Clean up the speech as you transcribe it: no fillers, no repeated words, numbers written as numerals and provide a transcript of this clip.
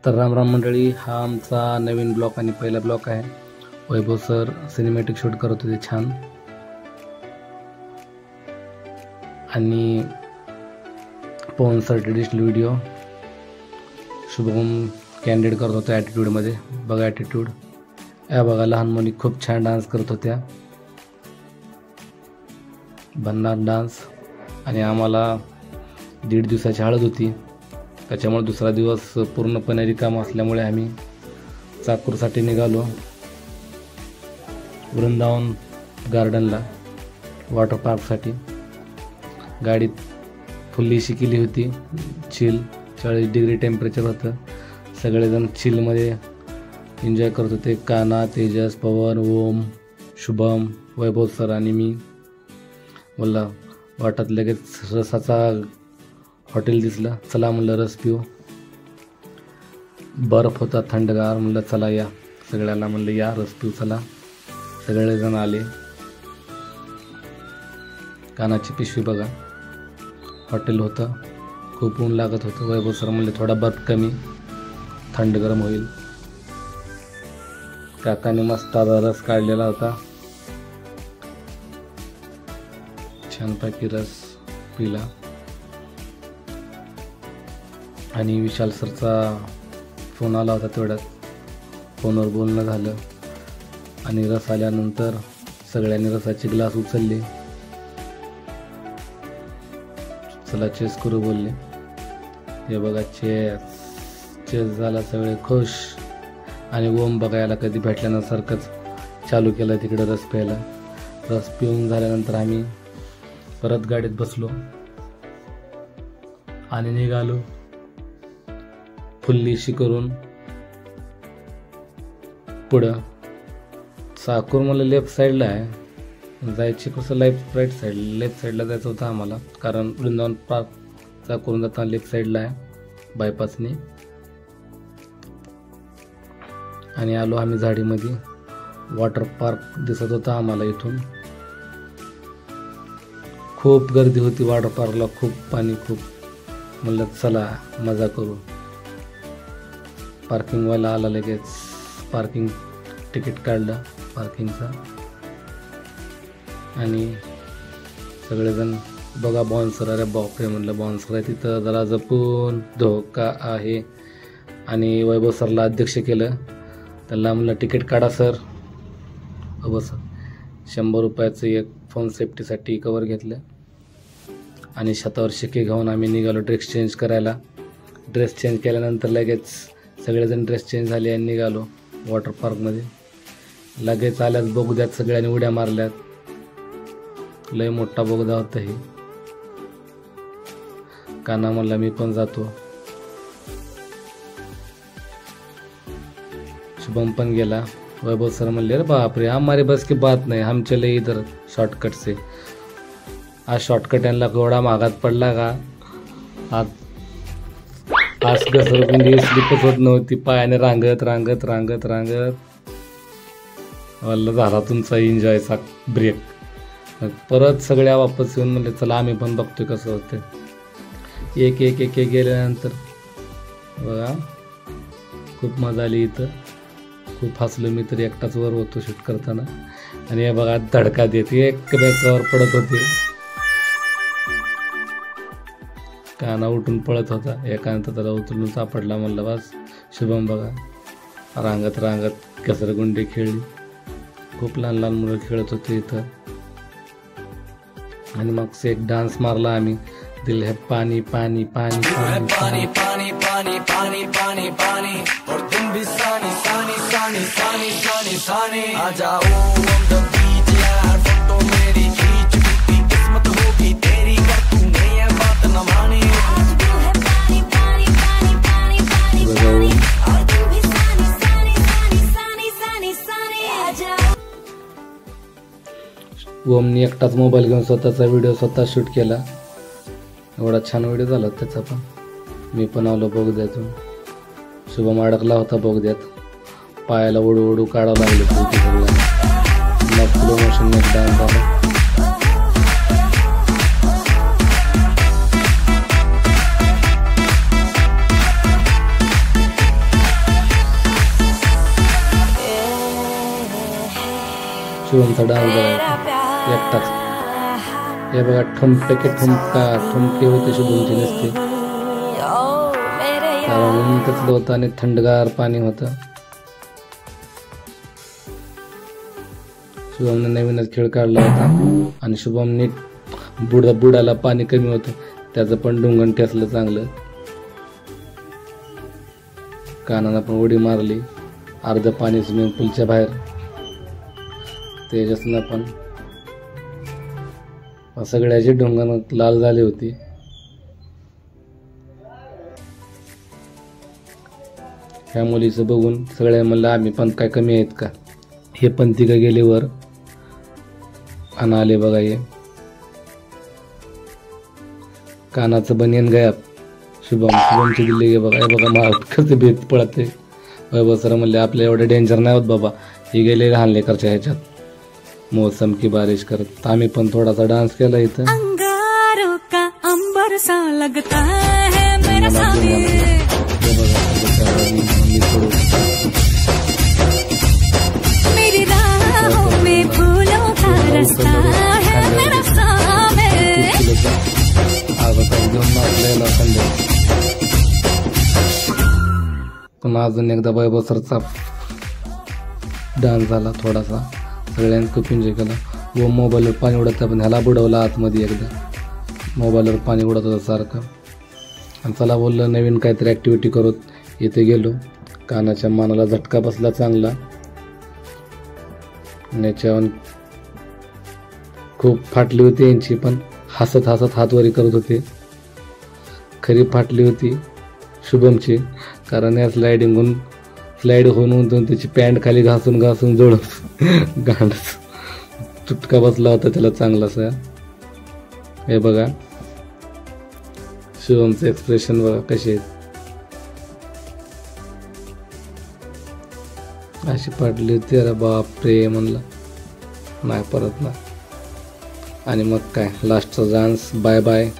तर राम मंडळी, हा आमचा नवीन ब्लॉग आणि पहिला ब्लॉग आहे. वैभव सर सिनेमॅटिक शूट करत होते छान, आणि Pavan sir traditional video, Shubham candidate करत होता ॲटिट्यूडमध्ये. बघा ॲटिट्यूड, या बघा लहान मुली खूप छान डान्स करत होत्या, भन्नाट डान्स. आणि आम्हाला 1.5 दिवसाची हळद होती, त्याच्यामुळे दुसरा दिवस पूर्णपणे रिकाम असल्यामुळे आम्ही चाकूरसाठी निघालो वृंदावन गार्डनला, वॉटर पार्कसाठी. गाडीत फुल्ली शिकेली होती, चिल 40 डिग्री टेम्परेचर होतं. सगळेजण चिलमध्ये एन्जॉय करत होते. काना, तेजस, पवन, ओम, शुभम, वैभव सर आणि मी. बोलला वाटत लगेच रसाचा हॉटेल दिसलं, चला म्हणलं रस पिऊ. बर्फ होता थंडगार, म्हणलं चला या सगळ्याला, म्हणलं या रस पिऊ चला. सगळेजण आले. कानाची पिशवी बघा, हॉटेल होतं, खूप ऊन लागत होतं. वैभव सर म्हणले थोडा बर्फ कमी, थंड गरम होईल. काकाने मस्त रस काढलेला होता, छानपैकी रस पिला. आणि विशाल सरचा फोन आला होता, तेवढ्यात फोनवर बोलणं झालं. आणि रस आल्यानंतर सगळ्यांनी रसाचे ग्लास उचलले, चला चेस करू बोलले. हे बघा चेस झाला, सगळे खुश. आणि ओम बघायला कधी भेटल्यानंसारखंच चालू केलं तिकडे रस प्यायला. रस पिऊन झाल्यानंतर आम्ही परत गाडीत बसलो आणि निघालो फुल्लीशी करून पुढं. चाकूर मला लेफ्ट साईडला आहे, जायची कसं लेफ्ट साईडला जायचं होतं आम्हाला, कारण वृंदावन पार्क चाकूरून जाताना लेफ्ट साईडला आहे बायपासने. आणि आलो आम्ही झाडीमध्ये. वॉटर पार्क दिसत होता आम्हाला इथून. खूप गर्दी होती वॉटर पार्कला, खूप पाणी खूप. म्हणलं चला मजा करू. पार्किंगवाला आला लगेच, पार्किंग तिकीट काढलं पार्किंगचा. आणि सगळेजण बघा बॉन्सर, अरे बापरे म्हणलं बॉन्सर आहे तिथं, जरा जपून, धोका आहे. आणि वैभव सरला अध्यक्ष केलं, त्याला म्हणलं तिकीट काढा सर. बस 100 रुपयाचं एक फोन सेफ्टीसाठी कवर घेतलं. आणि छतावर शिके घेऊन आम्ही निघालो ड्रेस चेंज करायला. ड्रेस चेंज केल्यानंतर लगेच सगळेजण ड्रेस चेंज झाले आणि निघालो वॉटर पार्कमध्ये. लगेच आल्यात बोगद्यात सगळ्यांनी उड्या मारल्यात, लय मोठा बोगदा होता हे. काना म्हणला मी पण जातो. शुभम पण गेला. वैभव सर म्हणले अरे बापरे हमारे बस की बात नाही, हम चले इधर शॉर्टकट से. आज शॉर्टकट यांना केवढा महागात पडला का. आज घसरगुंडी स्लिपच होत नव्हती, पायाने रांगत वल्ल झाला तुमचा एन्जॉयचा ब्रेक. परत सगळ्या वापस येऊन म्हणले चला आम्ही पण बघतोय कसं होतं. एक एक एक एक गेल्यानंतर बघा खूप मजा आली इथं. खूप हसलो मी तरी, एकटाच वर होतो शूट करताना. आणि हे बघा धडका देत एकमेकावर पडत होते. काना उठून पळत होता, एकानंतर त्याला उचलून सापडला. म्हणलं बस. शुभम बघा रांगत घसरगुंडी खेळली. खूप लहान लहान मुलं खेळत होते इथं. आणि मग एक डान्स मारला आम्ही, दिल है पानी पानी पानी पानी पानी पानी पानी पानी पानी पानी और तुम भी सानी सानी सानी सानी सानी सानी आ जाओ on the beach यार, फोटो मेरी खींच की किस्मत होगी तेरी, कर तूने ये बात न मानी. ओमनी एकटाच मोबाईल घेऊन स्वतःचा व्हिडिओ स्वतः शूट केला. एवढा छान व्हिडिओ झाला त्याचा पण. मी पण आलो बोगद्यातून. शुभम अडकला होता बोगद्यात, पायाला ओढू काढावं लागले सगळं. मग स्लो मोशन डान्स झाला. शिवमचा डान्स बघा एकटाच. हे बघा ठुमके होते शुभमचे नसते, कारण ऊन कसलं होतं आणि थंडगार पाणी होतं. शुभमने नवीनच खेळ काढला होता आणि शुभमने बुडाला पाणी कमी होतं त्याचं पण डुंगण ठेचलं चांगलं. कानाला पण उडी मारली, अर्ध पाणी स्विमिंग पूलच्या बाहेर. तेजसनं पण सगळ्याची डोंगण लाल झाली होती. ह्या मुलीचं बघून सगळ्या म्हणलं आम्ही पण काय कमी आहेत का. हे पण तिघं गेले वर आणि आले बघा. हे कानाचं बनियन गायब. शुभमची दिल्ली गे बघा. हे बघा मला कसं भीत पळते. वैभव सर म्हणले आपल्या एवढे डेंजर नाही होत बाबा, हे गेले लहान लेकरच्या ह्याच्यात मौसम की बारिश करत. आम्ही पण थोडासा डान्स केला इथं. अंगारों का अंबर सा लगता है मेरा सामी, मेरी राहों में फूलों का रास्ता है मेरा सामी. पण अजून एकदा वैभव सरचा डान्स झाला थोडासा, सगळ्यांनी खूप एन्जॉय केला. व मोबाईलवर पाणी उडत पण ह्याला बुडवला आतमध्ये एकदा. मोबाईलवर पाणी उडत होतं सारखं. आणि चला बोललं नवीन काहीतरी ॲक्टिव्हिटी करू. इथे गेलो, कानाच्या मानाला झटका बसला चांगला. याच्यावर खूप फाटली होती यांची, पण हसत हातवरी करत होते. खरी फाटली होती शुभमची, कारण या स्लाईड होऊन त्याची पॅन्ट खाली घासून जोडून गांडच चुटका बसला होता त्याला चांगलासा. हे बघा शुभमचं एक्सप्रेशन बघा कसे आहेत. अशी फाटली होती. अरे बापरे म्हणलं नाही परत ना. आणि मग काय लास्टचा डान्स बाय बाय.